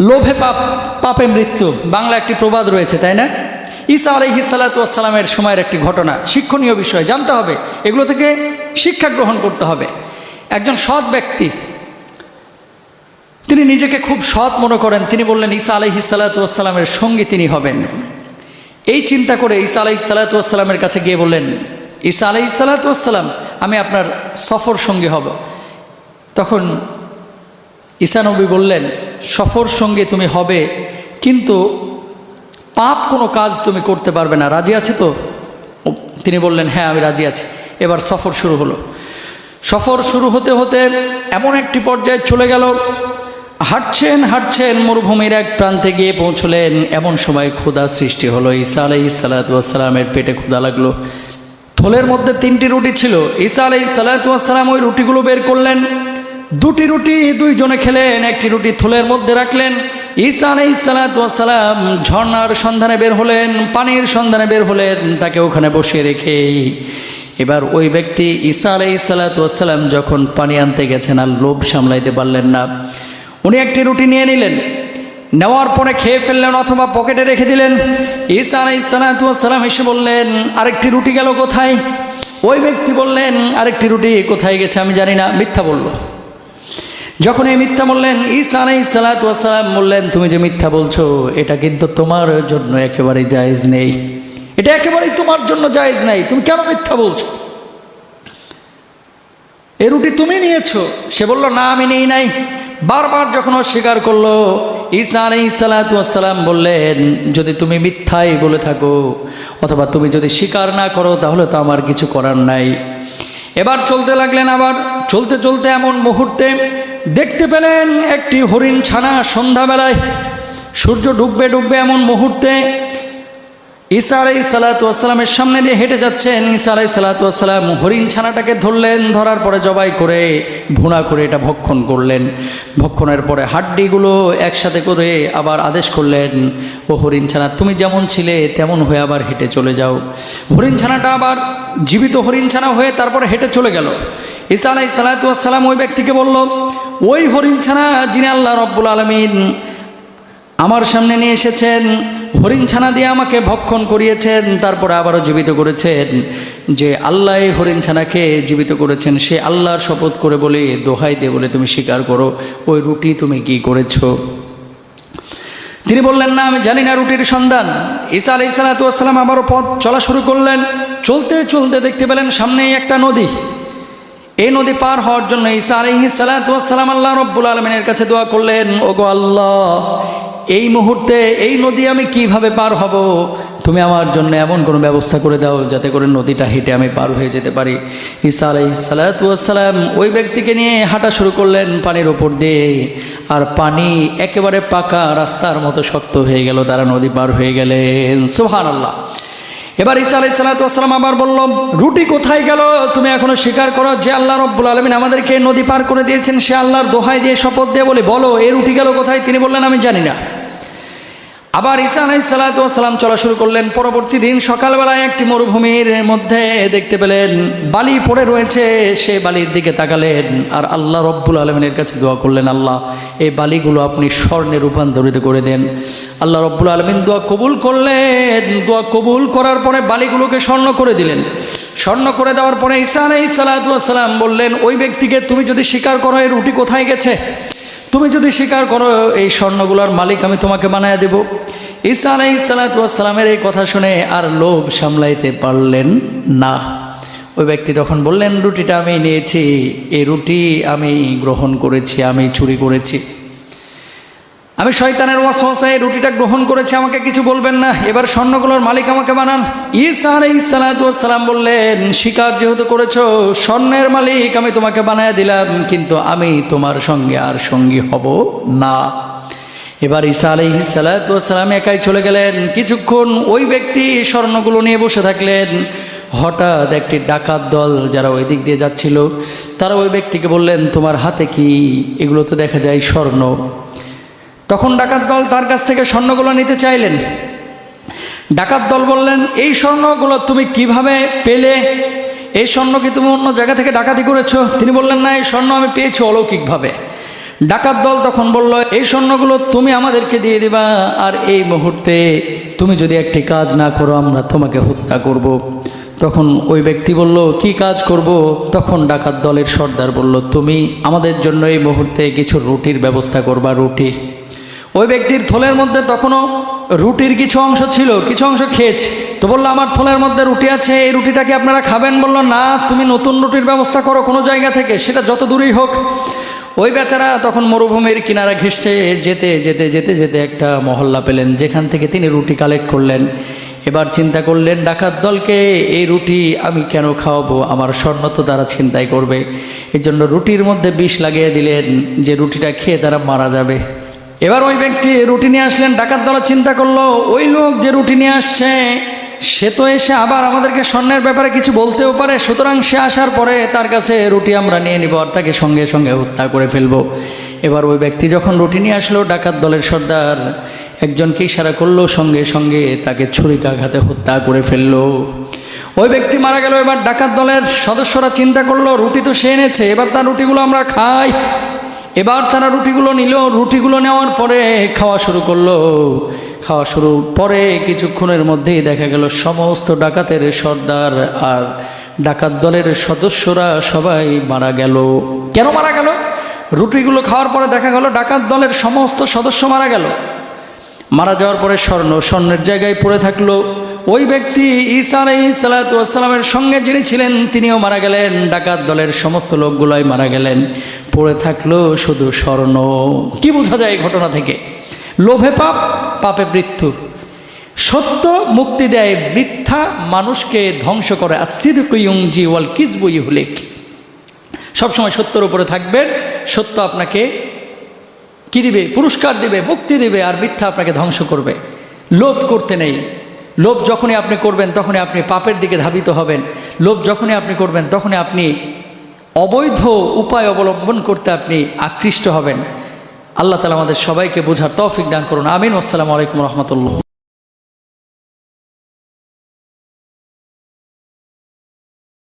লোভে পাপ, পাপে মৃত্যু, বাংলা একটি প্রবাদ রয়েছে, তাই না? ঈসা আলাইহিস সালাতু ওয়াস সালামের সময়ের একটি ঘটনা, শিক্ষণীয় বিষয়, জানতে হবে, এগুলো থেকে শিক্ষা গ্রহণ করতে হবে। একজন সৎ ব্যক্তি, তিনি নিজেকে খুব সৎ মনে করেন, তিনি বললেন ঈসা আলাইহিস সালাতু ওয়াস সালামের সঙ্গী তিনি হবেন। এই চিন্তা করে ঈসা আলাইহিস সালাতু ওয়াস সালামের কাছে গিয়ে বললেন, ঈসা আলাইহিস সালাতু ওয়াস সালাম, আমি আপনার সফর সঙ্গী হব। তখন ঈসা নবী বললেন, সফর সঙ্গী তুমি হবে, কিন্তু পাপ কোনো কাজ তুমি করতে পারবে না, রাজি আছে তো? তিনি বললেন, হ্যাঁ আমি রাজি আছি। এবার সফর শুরু হলো। সফর শুরু হতে হতে এমন একটি পর্যায়ে চলে গেল, হাঁটছেন হাঁটছেন, মরুভূমির এক প্রান্তে গিয়ে পৌঁছলেন। এমন সময় ক্ষুধা সৃষ্টি হলো। ঈসা আলাইহিস সালাতু ওয়াস সালামের পেটে ক্ষুধা লাগলো। থলের মধ্যে 3টি রুটি ছিল। ঈসা আলাইহিস সালাতু ওয়াস সালাম ওই রুটিগুলো বের করলেন। 2টি রুটি 2 জনে খেলেন, 1টি রুটি থলের মধ্যে রাখলেন। ঈসা আলাইহিস সালাতু ওয়াস সালাম ঝর্ণার সন্ধানে বের হলেন, পানির সন্ধানে বের হলেন, তাকে ওখানে বসিয়ে রেখে এবার ওই ব্যক্তি ঈসা আলাইহিস সালাতু ওয়াস সালাম যখন পানি আনতে গেছেন, আর লোভ সামলাইতে পারলেন না, উনি 1টি রুটি নিয়ে নিলেন, নেওয়ার পরে খেয়ে ফেললেন অথবা পকেটে রেখে দিলেন। ঈসা আলাইহিস সালাতু ওয়াস সালাম এসে বললেন, আরেকটি রুটি গেল কোথায়? ওই ব্যক্তি বললেন, আরেকটি রুটি কোথায় গেছে আমি জানি না, মিথ্যা বলল। যখন এই মিথ্যা বললেন, ঈসা আলাইহিস সালাতু ওয়াস সালাম বললেন, তুমি যে মিথ্যা বলছো, এটা কিন্তু তোমার জন্য একেবারেই জায়েজ নেই, এটা একেবারেই তোমার জন্য জায়েজ নাই, তুমি কেন মিথ্যা বলছো? এই রুটি তুমি নিয়েছো। সে বলল, না আমি নেই নাই। বারবার যখন অস্বীকার করলো, ঈসা আলাইহিস সালাতু ওয়াস সালাম বললেন, যদি তুমি মিথ্যাই বলে থাকো অথবা তুমি যদি স্বীকার না করো, তাহলে তো আমার কিছু করার নাই। এবার চলতে লাগলেন। আবার চলতে চলতে এমন মুহূর্তে দেখতে পেলেন একটি হরিণ ছানা, সন্ধ্যাবেলায় সূর্য ডুববে ডুববে এমন মুহূর্তে ঈসা আলাইহিস সালাতু ওয়াস সালামের সামনে দিয়ে হেঁটে যাচ্ছেন। ঈসা আলাইহিস সালাতু ওয়াস সালাম হরিণ ছানাটাকে ধরলেন, ধরার পরে জবাই করে ভুনা করে এটা ভক্ষণ করলেন। ভক্ষণের পরে হাড্ডিগুলো একসাথে করে আবার আদেশ করলেন, ও হরিণ ছানা, তুমি যেমন ছিলে তেমন হয়ে আবার হেঁটে চলে যাও। হরিণ ছানাটা আবার জীবিত হরিণ ছানা হয়ে তারপরে হেঁটে চলে গেল। ঈসা আলাইহিস সালাতু ওয়াস সালাম ওই ব্যক্তিকে বলল, ওই হরিণ ছানা যিনি আল্লাহ রাব্বুল আলামিন আমার সামনে নিয়ে এসেছেন, হরিণ ছানা দিয়ে আমাকে ভক্ষণ করিয়েছেন, তারপরে আবারও জীবিত করেছেন, যে আল্লাহ এই হরিণ ছানাকে জীবিত করেছেন, সে আল্লাহর শপথ করে বলে, দোহাই দিয়ে বলে তুমি স্বীকার করো, ওই রুটি তুমি কি করেছো? তিনি বললেন, না আমি জানি না রুটির সন্ধান। ঈসা আলাইহিস সালাতু ওয়াস সালাম আবারও পথ চলা শুরু করলেন। চলতে চলতে দেখতে পেলেন সামনেই একটা নদী। এই নদী পার হওয়ার জন্য ঈসা আলাইহিস সালাতু ওয়াস সালাম আল্লাহ রাব্বুল আলামিনের কাছে দোয়া করলেন, ওগো আল্লাহ, এই মুহূর্তে এই নদী আমি কিভাবে পার হব? তুমি আমার জন্য এমন কোনো ব্যবস্থা করে দাও যাতে করে নদীটা হেঁটে আমি পার হয়ে যেতে পারি। ঈসা আলাইহিস সালাতু ওয়াস সালাম ওই ব্যক্তিকে নিয়ে হাঁটা শুরু করলেন পানির ওপর দিয়ে, আর পানি একেবারে পাকা রাস্তার মতো শক্ত হয়ে গেল, তারা নদী পার হয়ে গেলেন। সুবহানাল্লাহ। এবার ঈসা আলাইহিস সালাতু ওয়াস সালাম আবার বলল, রুটি কোথায় গেল? তুমি এখনো স্বীকার করো যে আল্লাহ রাব্বুল আলামিন আমাদেরকে নদী পার করে দিয়েছেন, সে আল্লাহর দোহাই দিয়ে শপথ দিয়ে বলে, বলো এই রুটি গেল কোথায়? তিনি বললেন, আমি জানি না। আবার ঈসা আলাইহিস সালাতু ওয়াস সালাম চলা শুরু করলেন। পরবর্তী দিন সকালবেলায় একটি মরুভূমির মধ্যে দেখতে পেলেন বালি পড়ে রয়েছে, সেই বালির দিকে তাকালেন আর আল্লাহ রাব্বুল আলামিনের কাছে দোয়া করলেন, আল্লাহ এই বালিগুলো আপনি স্বর্ণে রূপান্তরিত করে দেন। আল্লাহ রাব্বুল আলামিন দোয়া কবুল করলেন। দোয়া কবুল করার পরে বালিগুলোকে স্বর্ণ করে দিলেন। স্বর্ণ করে দেওয়ার পরে ঈসা আলাইহিস সালাতু ওয়াস সালাম বললেন, ওই ব্যক্তিকে, তুমি যদি স্বীকার করো এই রুটি কোথায় গেছে, তুমি যদি স্বীকার করো এই স্বর্ণগুলোর মালিক আমি তোমাকে বানায়া দেব। ঈসা আলাইহিস সালাতু ওয়াস সালামের এই কথা শুনে আর লোভ সামলাইতে পারলেন না। ওই ব্যক্তি তখন বললেন, রুটিটা আমি নিয়েছি, এই রুটি আমি গ্রহণ করেছি, আমি চুরি করেছি, আমি শয়তানের ওয়াসওয়াসায় রুটিটা গ্রহণ করেছি, আমাকে কিছু বলবেন না, এবার স্বর্ণগুলোর মালিক আমাকে বানান। ঈসা আলাইহিস সালাতু ওয়াস সালাম বললেন, স্বীকার যেহেতু করেছো, স্বর্ণের মালিক আমি তোমাকে বানায় দিলাম, কিন্তু আমি তোমার সঙ্গে আর সঙ্গী হব না। এবার ঈসা আলাইহিস সালাতু ওয়াস সালাম একাই চলে গেলেন। কিছুক্ষণ ওই ব্যক্তি স্বর্ণগুলো নিয়ে বসে থাকলেন। হঠাৎ একটি ডাকাত দল যারা ওই দিক দিয়ে যাচ্ছিল, তারা ওই ব্যক্তিকে বললেন, তোমার হাতে কি? এগুলো তো দেখা যায় স্বর্ণ। তখন ডাকাত দল তার কাছ থেকে স্বর্ণগুলো নিতে চাইলেন। ডাকাত দল বললেন, এই স্বর্ণগুলো তুমি কিভাবে পেলে? এই স্বর্ণ কি তুমি অন্য জায়গা থেকে ডাকাতি করেছো? তিনি বললেন, না, এই স্বর্ণ আমি পেয়েছি অলৌকিকভাবে। ডাকাত দল তখন বলল, এই স্বর্ণগুলো তুমি আমাদেরকে দিয়ে দিবা, আর এই মুহূর্তে তুমি যদি একটি কাজ না করো আমরা তোমাকে হত্যা করব। তখন ওই ব্যক্তি বলল, কি কাজ করব? তখন ডাকাত দলের সর্দার বলল, তুমি আমাদের জন্য এই মুহূর্তে কিছু রুটির ব্যবস্থা করবা, রুটি। ওই ব্যক্তির থলের মধ্যে তখনও রুটির কিছু অংশ ছিল, কিছু অংশ খেয়েছে। তো বললো, আমার থলের মধ্যে রুটি আছে, এই রুটিটাকে আপনারা খাবেন? বলল, না, তুমি নতুন রুটির ব্যবস্থা করো কোনো জায়গা থেকে, সেটা যত দূরেই হোক। ওই বেচারা তখন মরুভূমির কিনারা ঘেঁষছে, যেতে যেতে যেতে যেতে একটা মহল্লা পেলেন, যেখান থেকে তিনি রুটি কালেক্ট করলেন। এবার চিন্তা করলেন, ডাকাত দলকে এই রুটি আমি কেন খাওয়াবো, আমার স্বর্ণ তো তারা ছিনতাই করবে। এই জন্য রুটির মধ্যে বিষ লাগিয়ে দিলেন, যে রুটিটা খেয়ে তারা মারা যাবে। এবার ওই ব্যক্তি রুটি নিয়ে আসলেন, ডাকাত দল চিন্তা করলো, ওই লোক যে রুটি নিয়ে আসছে সে তো এসে আবার আমাদেরকে স্বর্ণের ব্যাপারে কিছু বলতেও পারে, সুতরাং সে আসার পরে তার কাছে রুটি আমরা নিয়ে নিব আর তাকে সঙ্গে সঙ্গে হত্যা করে ফেলবো। এবার ওই ব্যক্তি যখন রুটি নিয়ে আসলো, ডাকাত দলের সর্দার একজনকে ইশারা করলো, সঙ্গে সঙ্গে তাকে ছুরিকাঘাতে হত্যা করে ফেললো। ওই ব্যক্তি মারা গেল। এবার ডাকাত দলের সদস্যরা চিন্তা করলো, রুটি তো সে এনেছে, এবার তার রুটিগুলো আমরা খাই। এবার তারা রুটিগুলো নিল, রুটিগুলো নেওয়ার পরে খাওয়া শুরু করলো। খাওয়া শুরু পরে কিছুক্ষণের মধ্যেই দেখা গেল সমস্ত ডাকাতের সর্দার আর ডাকাত দলের সদস্যরা সবাই মারা গেল। কেন মারা গেল? রুটিগুলো খাওয়ার পরে দেখা গেল ডাকাত দলের সমস্ত সদস্য মারা গেল। মারা যাওয়ার পরে স্বর্ণের জায়গায় পড়ে থাকলো। ওই ব্যক্তি ঈসা আলাইহিস সালাতু ওয়াস সালামের সঙ্গে যিনি ছিলেন তিনিও মারা গেলেন, ডাকাত দলের সমস্ত লোকগুলোই মারা গেলেন। পড়ে থাকলো শুধু স্বর্ণ। কি বোঝা যায় এই ঘটনা থেকে? লোভে পাপ, পাপে মৃত্যু। সত্য মুক্তি দেয়, মিথ্যা মানুষকে ধ্বংস করে। আসিদকু ইউনজি ওয়াল কিযবু ইহলিক। সবসময় সত্যের উপরে থাকবেন, সত্য আপনাকে কি দিবে? পুরস্কার দিবে, মুক্তি দিবে, আর মিথ্যা আপনাকে ধ্বংস করবে। লোভ করতে নেই। লোভ যখনই আপনি করবেন তখনই আপনি পাপের দিকে ধাবিত হবেন। লোভ যখনই আপনি করবেন তখনই আপনি অবৈধ উপায় অবলম্বন করতে আপনি আকৃষ্ট হবেন। আল্লাহ তাআলা আমাদের সবাইকে বোঝার তৌফিক দান করুন। আমিন। আসসালামু আলাইকুম রহমতুল্লাহ।